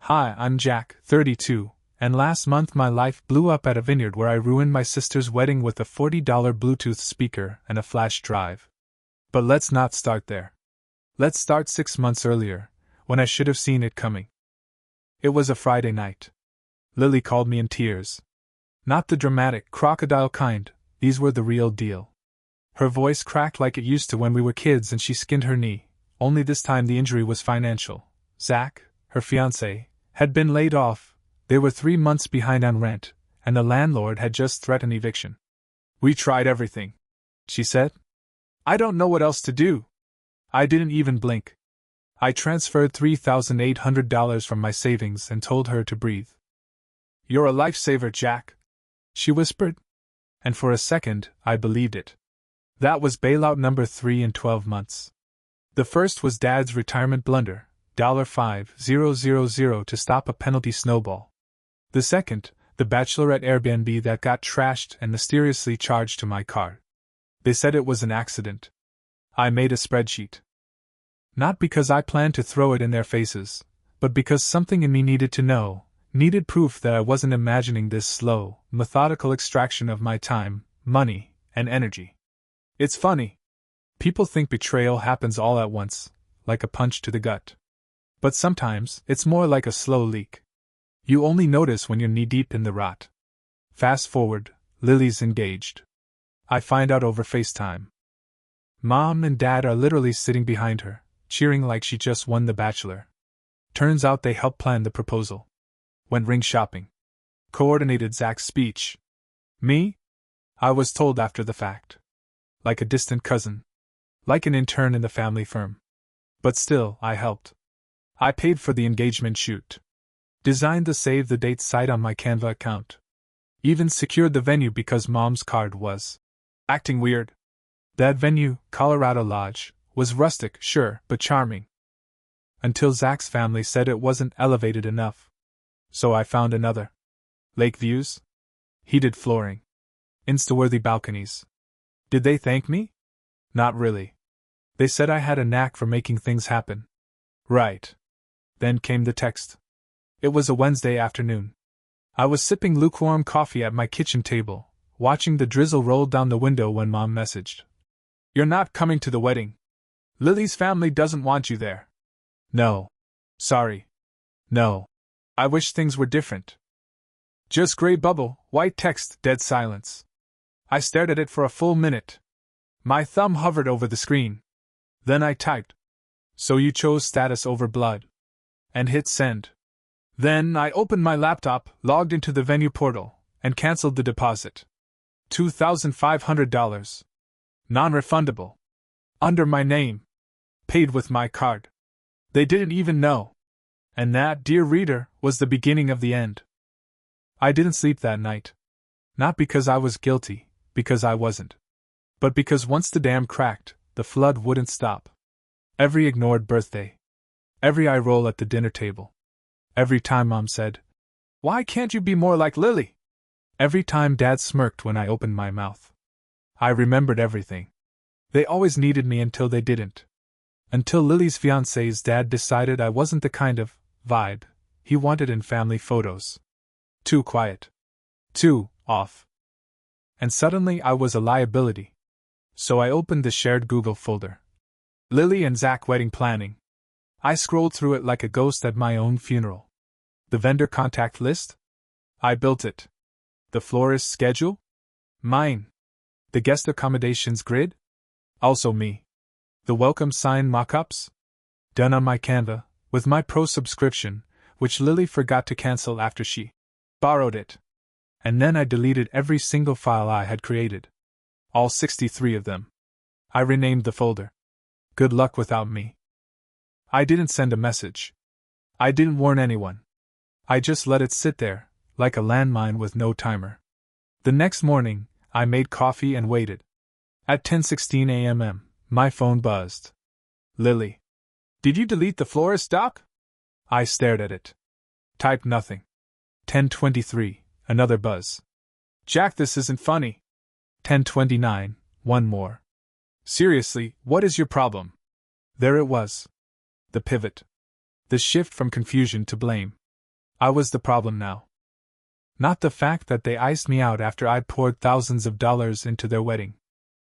Hi, I'm Jack, 32, and last month my life blew up at a vineyard where I ruined my sister's wedding with a $40 Bluetooth speaker and a flash drive. But let's not start there. Let's start 6 months earlier, when I should have seen it coming. It was a Friday night. Lily called me in tears. Not the dramatic, crocodile kind, these were the real deal. Her voice cracked like it used to when we were kids and she skinned her knee, only this time the injury was financial. Zach, her fiancé, had been laid off, they were 3 months behind on rent, and the landlord had just threatened eviction. We tried everything, she said. I don't know what else to do. I didn't even blink. I transferred $3,800 from my savings and told her to breathe. You're a lifesaver, Jack, she whispered. And for a second, I believed it. That was bailout number 3 in 12 months. The first was Dad's retirement blunder, $5,000 to stop a penalty snowball. The second, the bachelorette Airbnb that got trashed and mysteriously charged to my card. They said it was an accident. I made a spreadsheet. Not because I planned to throw it in their faces, but because something in me needed to know, needed proof that I wasn't imagining this slow, methodical extraction of my time, money, and energy. It's funny. People think betrayal happens all at once, like a punch to the gut. But sometimes, it's more like a slow leak. You only notice when you're knee-deep in the rot. Fast forward, Lily's engaged. I find out over FaceTime. Mom and Dad are literally sitting behind her, cheering like she just won The Bachelor. Turns out they helped plan the proposal. Went ring shopping. Coordinated Zach's speech. Me? I was told after the fact. Like a distant cousin. Like an intern in the family firm. But still, I helped. I paid for the engagement shoot. Designed the save the date site on my Canva account. Even secured the venue because Mom's card was acting weird. That venue, Colorado Lodge, was rustic, sure, but charming. Until Zach's family said it wasn't elevated enough. So I found another. Lake views? Heated flooring. Insta-worthy balconies. Did they thank me? Not really. They said I had a knack for making things happen. Right. Then came the text. It was a Wednesday afternoon. I was sipping lukewarm coffee at my kitchen table, watching the drizzle roll down the window when Mom messaged. You're not coming to the wedding. Lily's family doesn't want you there. No. Sorry. No. I wish things were different. Just gray bubble, white text, dead silence. I stared at it for a full minute. My thumb hovered over the screen. Then I typed. So you chose status over blood. And hit send. Then I opened my laptop, logged into the venue portal, and canceled the deposit. $2,500. Non-refundable. Under my name. Paid with my card. They didn't even know. And that, dear reader, was the beginning of the end. I didn't sleep that night. Not because I was guilty, because I wasn't. But because once the dam cracked, the flood wouldn't stop. Every ignored birthday. Every eye roll at the dinner table. Every time Mom said, "Why can't you be more like Lily?" Every time Dad smirked when I opened my mouth. I remembered everything. They always needed me until they didn't. Until Lily's fiancé's dad decided I wasn't the kind of vibe he wanted in family photos. Too quiet. Too off. And suddenly I was a liability. So I opened the shared Google folder. Lily and Zach wedding planning. I scrolled through it like a ghost at my own funeral. The vendor contact list? I built it. The florist's schedule? Mine. The guest accommodations grid? Also me. The welcome sign mock-ups? Done on my Canva, with my pro subscription, which Lily forgot to cancel after she borrowed it. And then I deleted every single file I had created. All 63 of them. I renamed the folder. Good luck without me. I didn't send a message. I didn't warn anyone. I just let it sit there, like a landmine with no timer. The next morning, I made coffee and waited. At 10:16 a.m., my phone buzzed. Lily. Did you delete the florist doc? I stared at it. Typed nothing. 10:23, another buzz. Jack, this isn't funny. 10:29, one more. Seriously, what is your problem? There it was. The pivot. The shift from confusion to blame. I was the problem now. Not the fact that they iced me out after I'd poured thousands of dollars into their wedding.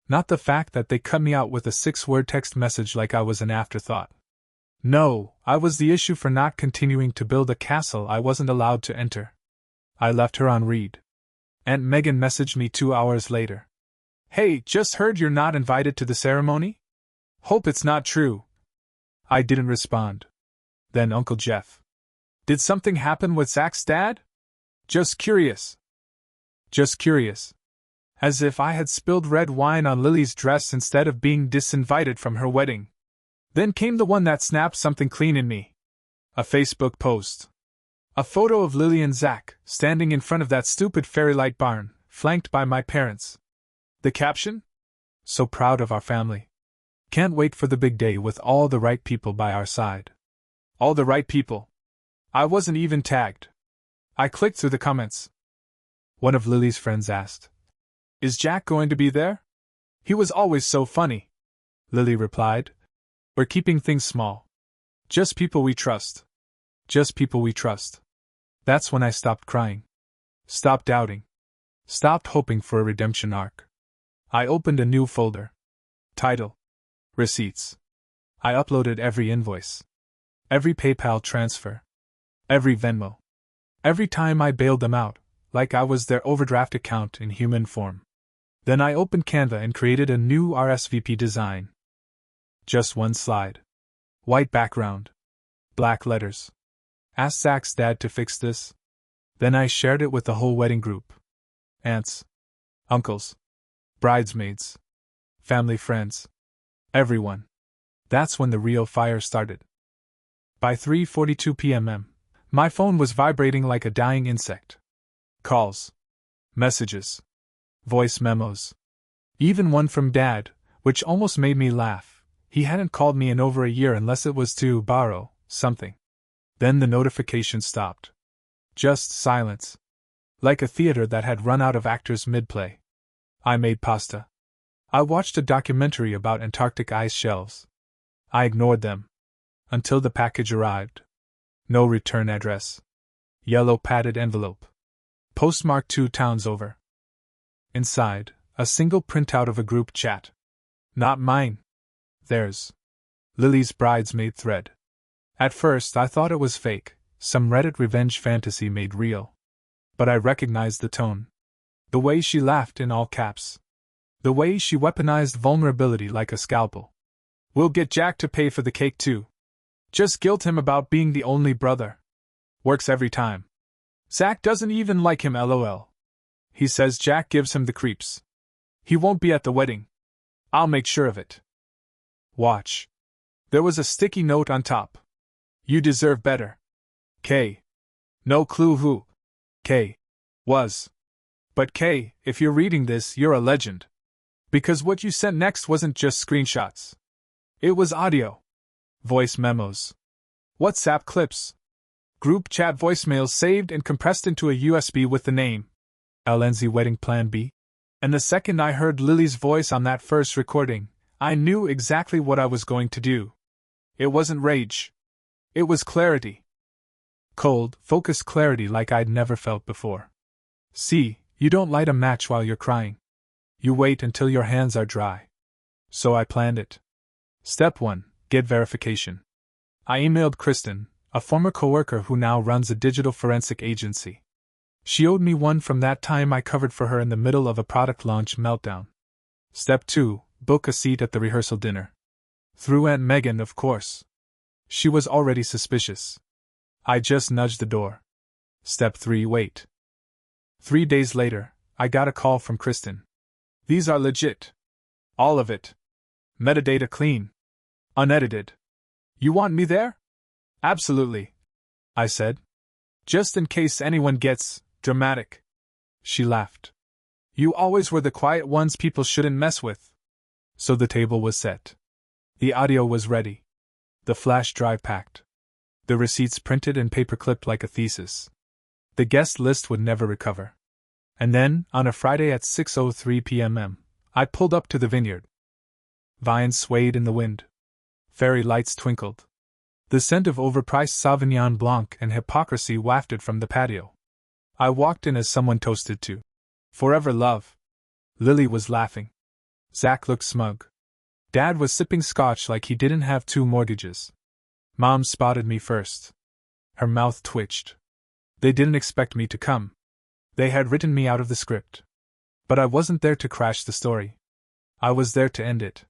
Not the fact that they cut me out with a 6-word text message like I was an afterthought. No, I was the issue for not continuing to build a castle I wasn't allowed to enter. I left her on read. Aunt Megan messaged me 2 hours later. Hey, just heard you're not invited to the ceremony? Hope it's not true. I didn't respond. Then Uncle Jeff. Did something happen with Zach's dad? Just curious. Just curious. As if I had spilled red wine on Lily's dress instead of being disinvited from her wedding. Then came the one that snapped something clean in me. A Facebook post. A photo of Lily and Zach, standing in front of that stupid fairylight barn, flanked by my parents. The caption? So proud of our family. Can't wait for the big day with all the right people by our side. All the right people. I wasn't even tagged. I clicked through the comments. One of Lily's friends asked, Is Jack going to be there? He was always so funny. Lily replied, We're keeping things small. Just people we trust. Just people we trust. That's when I stopped crying. Stopped doubting. Stopped hoping for a redemption arc. I opened a new folder. Title: Receipts. I uploaded every invoice. Every PayPal transfer. Every Venmo. Every time I bailed them out, like I was their overdraft account in human form. Then I opened Canva and created a new RSVP design. Just one slide. White background. Black letters. Asked Zach's dad to fix this. Then I shared it with the whole wedding group. Aunts. Uncles. Bridesmaids. Family friends. Everyone. That's when the real fire started. By 3:42 p.m., my phone was vibrating like a dying insect. Calls. Messages. Voice memos. Even one from Dad, which almost made me laugh. He hadn't called me in over a year unless it was to borrow something. Then the notification stopped. Just silence. Like a theater that had run out of actors mid-play. I made pasta. I watched a documentary about Antarctic ice shelves. I ignored them. Until the package arrived. No return address. Yellow padded envelope. Postmarked 2 towns over. Inside, a single printout of a group chat. Not mine. Theirs. Lily's bridesmaid thread. At first I thought it was fake, some Reddit revenge fantasy made real. But I recognized the tone. The way she laughed in all caps. The way she weaponized vulnerability like a scalpel. We'll get Jack to pay for the cake too. Just guilt him about being the only brother. Works every time. Zach doesn't even like him, lol. He says Jack gives him the creeps. He won't be at the wedding. I'll make sure of it. Watch. There was a sticky note on top. You deserve better. K. No clue who K. was. But K, if you're reading this, you're a legend. Because what you sent next wasn't just screenshots. It was audio. Voice memos. WhatsApp clips. Group chat voicemails saved and compressed into a USB with the name LNZ Wedding Plan B. And the second I heard Lily's voice on that first recording, I knew exactly what I was going to do. It wasn't rage. It was clarity. Cold, focused clarity like I'd never felt before. See, you don't light a match while you're crying. You wait until your hands are dry. So I planned it. Step 1. Get verification. I emailed Kristen, a former coworker who now runs a digital forensic agency. She owed me one from that time I covered for her in the middle of a product launch meltdown. Step 2. Book a seat at the rehearsal dinner. Through Aunt Megan, of course. She was already suspicious. I just nudged the door. Step 3. Wait. 3 days later, I got a call from Kristen. These are legit. All of it. Metadata clean. Unedited. You want me there? Absolutely. I said. Just in case anyone gets dramatic. She laughed. You always were the quiet ones people shouldn't mess with. So the table was set. The audio was ready. The flash drive packed. The receipts printed and paperclipped like a thesis. The guest list would never recover. And then, on a Friday at 6:03 p.m., I pulled up to the vineyard. Vines swayed in the wind. Fairy lights twinkled. The scent of overpriced Sauvignon Blanc and hypocrisy wafted from the patio. I walked in as someone toasted to forever love. Lily was laughing. Zach looked smug. Dad was sipping scotch like he didn't have 2 mortgages. Mom spotted me first. Her mouth twitched. They didn't expect me to come. They had written me out of the script. But I wasn't there to crash the story. I was there to end it.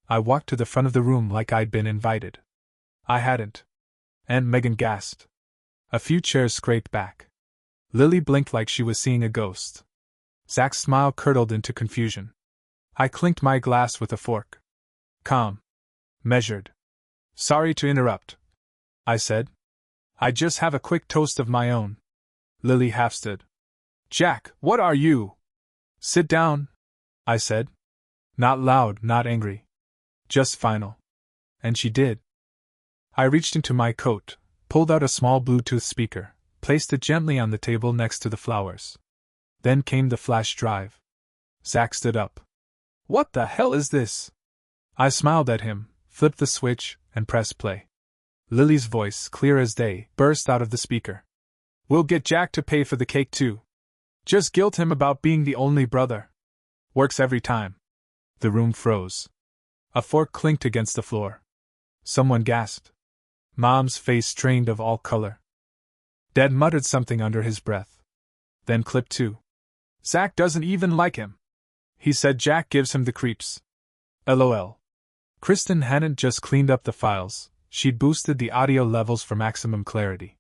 I walked to the front of the room like I'd been invited. I hadn't. Aunt Megan gasped. A few chairs scraped back. Lily blinked like she was seeing a ghost. Zach's smile curdled into confusion. I clinked my glass with a fork. Calm. Measured. Sorry to interrupt, I said. I just have a quick toast of my own. Lily half stood. Jack, what are you? Sit down, I said. Not loud, not angry. Just final. And she did. I reached into my coat, pulled out a small Bluetooth speaker, placed it gently on the table next to the flowers. Then came the flash drive. Zach stood up. What the hell is this? I smiled at him, flipped the switch, and pressed play. Lily's voice, clear as day, burst out of the speaker. We'll get Jack to pay for the cake too. Just guilt him about being the only brother. Works every time. The room froze. A fork clinked against the floor. Someone gasped. Mom's face strained of all color. Dad muttered something under his breath. Then clip 2. Zach doesn't even like him. He said Jack gives him the creeps. LOL. Kristen hadn't just cleaned up the files, she'd boosted the audio levels for maximum clarity.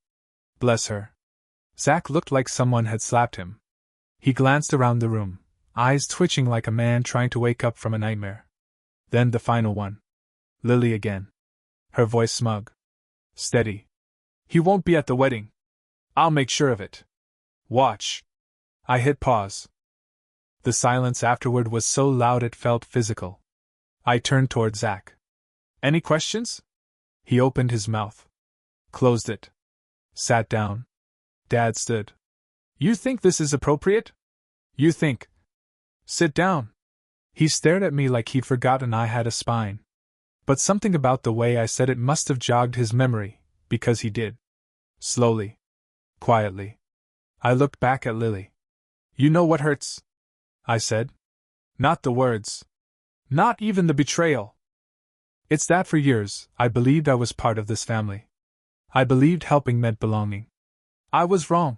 Bless her. Zach looked like someone had slapped him. He glanced around the room, eyes twitching like a man trying to wake up from a nightmare. Then the final one. Lily again. Her voice smug. Steady. He won't be at the wedding. I'll make sure of it. Watch. I hit pause. The silence afterward was so loud it felt physical. I turned toward Zach. Any questions? He opened his mouth. Closed it. Sat down. Dad stood. You think this is appropriate? You think? Sit down. He stared at me like he'd forgotten I had a spine. But something about the way I said it must have jogged his memory, because he did. Slowly. Quietly. I looked back at Lily. You know what hurts? I said. Not the words. Not even the betrayal. It's that for years, I believed I was part of this family. I believed helping meant belonging. I was wrong.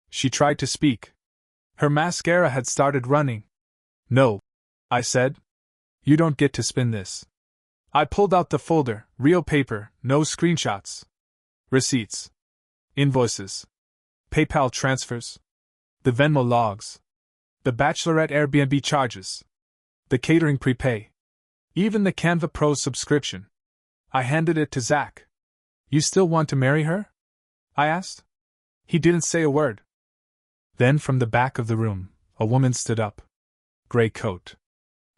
She tried to speak. Her mascara had started running. No, I said. You don't get to spin this. I pulled out the folder, real paper, no screenshots. Receipts. Invoices. PayPal transfers. The Venmo logs. The Bachelorette Airbnb charges. The catering prepay. Even the Canva Pro subscription. I handed it to Zach. You still want to marry her? I asked. He didn't say a word. Then from the back of the room, a woman stood up. Gray coat.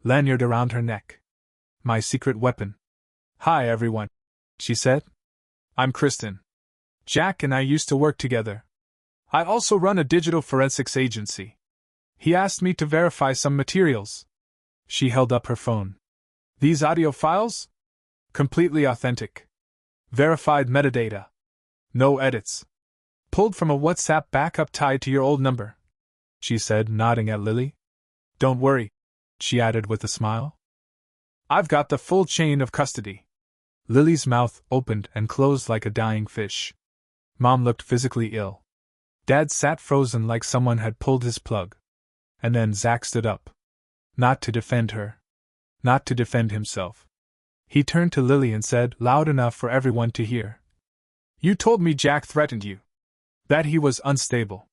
Lanyard around her neck. My secret weapon. Hi everyone, she said. I'm Kristen. Jack and I used to work together. I also run a digital forensics agency. He asked me to verify some materials. She held up her phone. These audio files? Completely authentic. Verified metadata. No edits. Pulled from a WhatsApp backup tied to your old number, she said, nodding at Lily. Don't worry, she added with a smile. I've got the full chain of custody. Lily's mouth opened and closed like a dying fish. Mom looked physically ill. Dad sat frozen like someone had pulled his plug. And then Zach stood up. Not to defend her. Not to defend himself. He turned to Lily and said, loud enough for everyone to hear. You told me Jack threatened you. That he was unstable.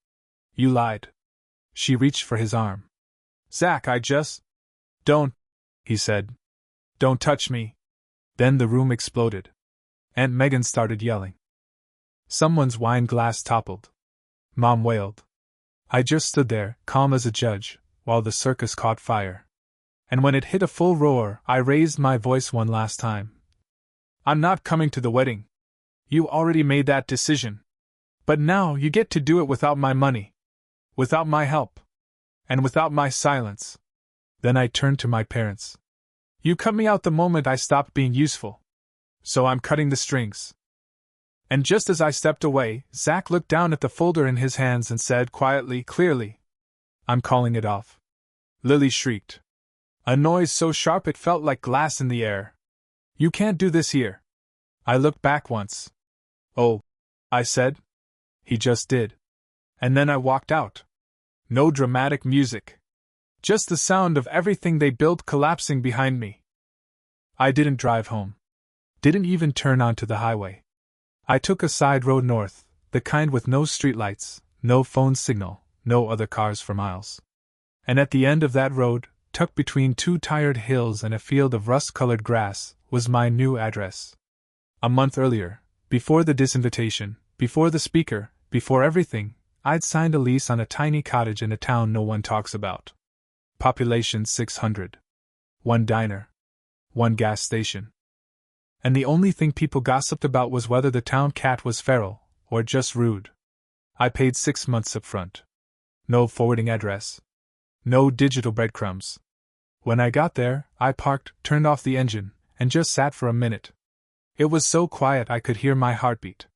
You lied. She reached for his arm. Zach, I just... Don't, he said. Don't touch me. Then the room exploded. Aunt Megan started yelling. Someone's wine glass toppled. Mom wailed. I just stood there, calm as a judge, while the circus caught fire. And when it hit a full roar, I raised my voice one last time. I'm not coming to the wedding. You already made that decision. But now you get to do it without my money. Without my help. And without my silence. Then I turned to my parents. You cut me out the moment I stopped being useful. So I'm cutting the strings. And just as I stepped away, Zach looked down at the folder in his hands and said quietly, clearly, I'm calling it off. Lily shrieked. A noise so sharp it felt like glass in the air. You can't do this here. I looked back once. Oh, I said. He just did. And then I walked out. No dramatic music. Just the sound of everything they built collapsing behind me. I didn't drive home. Didn't even turn onto the highway. I took a side road north, the kind with no streetlights, no phone signal, no other cars for miles. And at the end of that road, tucked between two tired hills and a field of rust-colored grass, was my new address. A month earlier, before the disinvitation, before the speaker, before everything, I'd signed a lease on a tiny cottage in a town no one talks about. Population 600. One diner. One gas station. And the only thing people gossiped about was whether the town cat was feral, or just rude. I paid 6 months up front. No forwarding address. No digital breadcrumbs. When I got there, I parked, turned off the engine, and just sat for a minute. It was so quiet I could hear my heartbeat.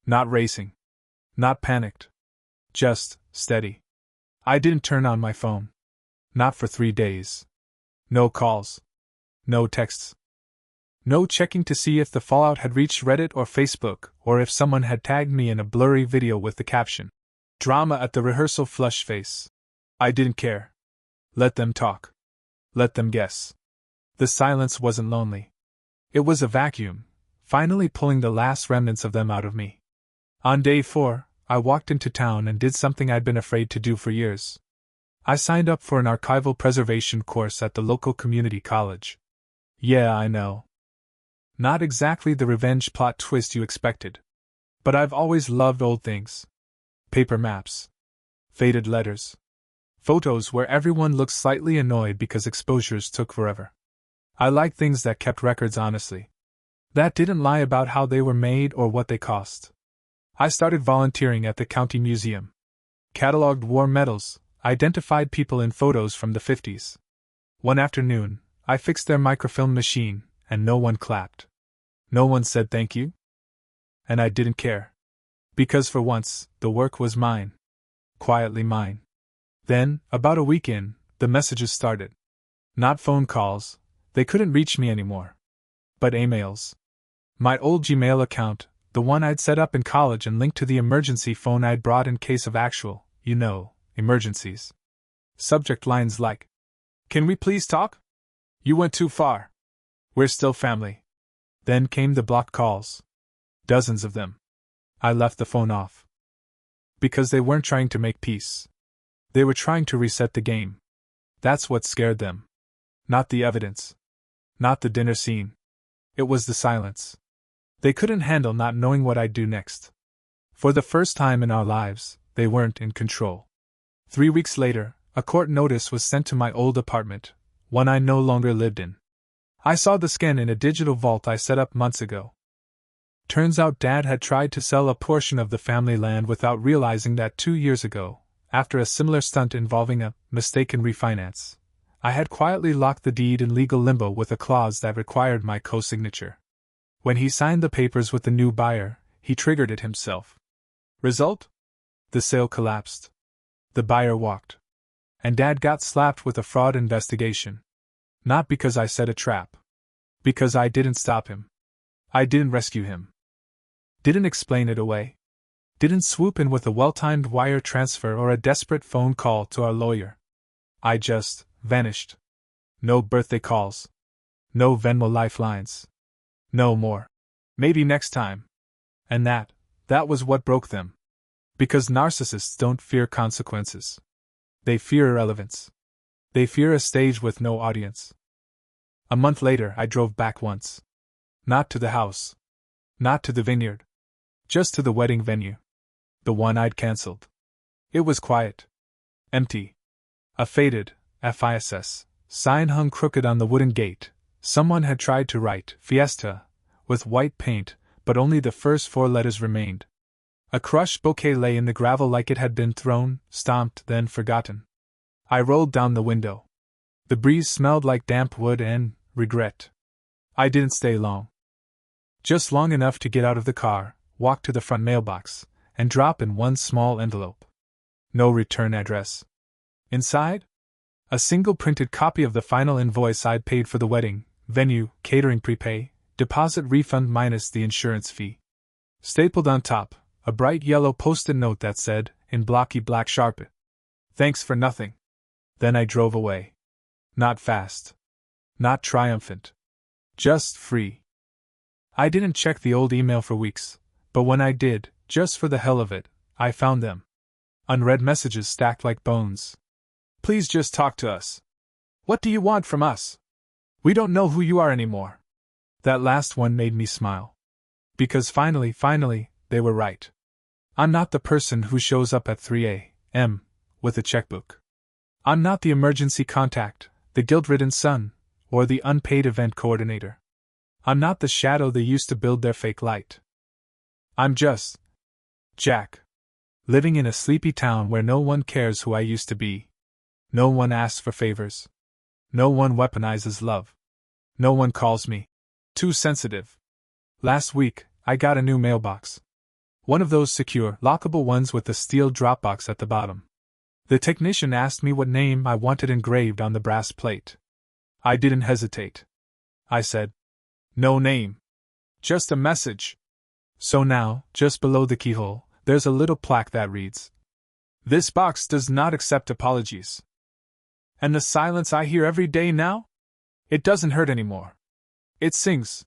Not racing. Not panicked. Just steady. I didn't turn on my phone. Not for 3 days. No calls. No texts. No checking to see if the fallout had reached Reddit or Facebook, or if someone had tagged me in a blurry video with the caption, "Drama at the rehearsal flush face." I didn't care. Let them talk. Let them guess. The silence wasn't lonely. It was a vacuum, finally pulling the last remnants of them out of me. On day 4, I walked into town and did something I'd been afraid to do for years. I signed up for an archival preservation course at the local community college. Yeah, I know. Not exactly the revenge plot twist you expected. But I've always loved old things. Paper maps. Faded letters. Photos where everyone looked slightly annoyed because exposures took forever. I liked things that kept records honestly. That didn't lie about how they were made or what they cost. I started volunteering at the county museum. Cataloged war medals, identified people in photos from the 50s. One afternoon, I fixed their microfilm machine, and no one clapped. No one said thank you. And I didn't care. Because for once, the work was mine. Quietly mine. Then, about a week in, the messages started. Not phone calls, they couldn't reach me anymore. But emails. My old Gmail account, the one I'd set up in college and linked to the emergency phone I'd brought in case of actual, emergencies. Subject lines like, "Can we please talk? You went too far. We're still family." Then came the blocked calls. Dozens of them. I left the phone off. Because they weren't trying to make peace. They were trying to reset the game. That's what scared them. Not the evidence. Not the dinner scene. It was the silence. They couldn't handle not knowing what I'd do next. For the first time in our lives, they weren't in control. 3 weeks later, a court notice was sent to my old apartment, one I no longer lived in. I saw the scan in a digital vault I set up months ago. Turns out Dad had tried to sell a portion of the family land without realizing that 2 years ago, after a similar stunt involving a mistaken refinance, I had quietly locked the deed in legal limbo with a clause that required my co-signature. When he signed the papers with the new buyer, he triggered it himself. Result? The sale collapsed. The buyer walked. And Dad got slapped with a fraud investigation. Not because I set a trap. Because I didn't stop him. I didn't rescue him. Didn't explain it away. Didn't swoop in with a well-timed wire transfer or a desperate phone call to our lawyer. I just vanished. No birthday calls. No Venmo lifelines. No more. Maybe next time. And that was what broke them. Because narcissists don't fear consequences. They fear irrelevance. They fear a stage with no audience. A month later, I drove back once. Not to the house. Not to the vineyard. Just to the wedding venue. The one I'd cancelled. It was quiet. Empty. A faded FISS sign hung crooked on the wooden gate. Someone had tried to write Fiesta with white paint, but only the first 4 letters remained. A crushed bouquet lay in the gravel like it had been thrown, stomped, then forgotten. I rolled down the window. The breeze smelled like damp wood and regret. I didn't stay long. Just long enough to get out of the car, walk to the front mailbox, and drop in one small envelope. No return address. Inside? A single printed copy of the final invoice I'd paid for the wedding, venue, catering prepay, deposit refund minus the insurance fee. Stapled on top, a bright yellow post-it note that said, in blocky black sharp, "Thanks for nothing." Then I drove away. Not fast. Not triumphant. Just free. I didn't check the old email for weeks, but when I did, just for the hell of it, I found them. Unread messages stacked like bones. "Please just talk to us. What do you want from us? We don't know who you are anymore." That last one made me smile. Because finally, they were right. I'm not the person who shows up at 3 a.m. with a checkbook. I'm not the emergency contact, the guilt-ridden son, or the unpaid event coordinator. I'm not the shadow they used to build their fake light. I'm just Jack, living in a sleepy town where no one cares who I used to be. No one asks for favors. No one weaponizes love. No one calls me too sensitive. Last week, I got a new mailbox. One of those secure, lockable ones with the steel dropbox at the bottom. The technician asked me what name I wanted engraved on the brass plate. I didn't hesitate. I said, "No name. Just a message." So now, just below the keyhole, there's a little plaque that reads, "This box does not accept apologies." And the silence I hear every day now? It doesn't hurt anymore. It sings.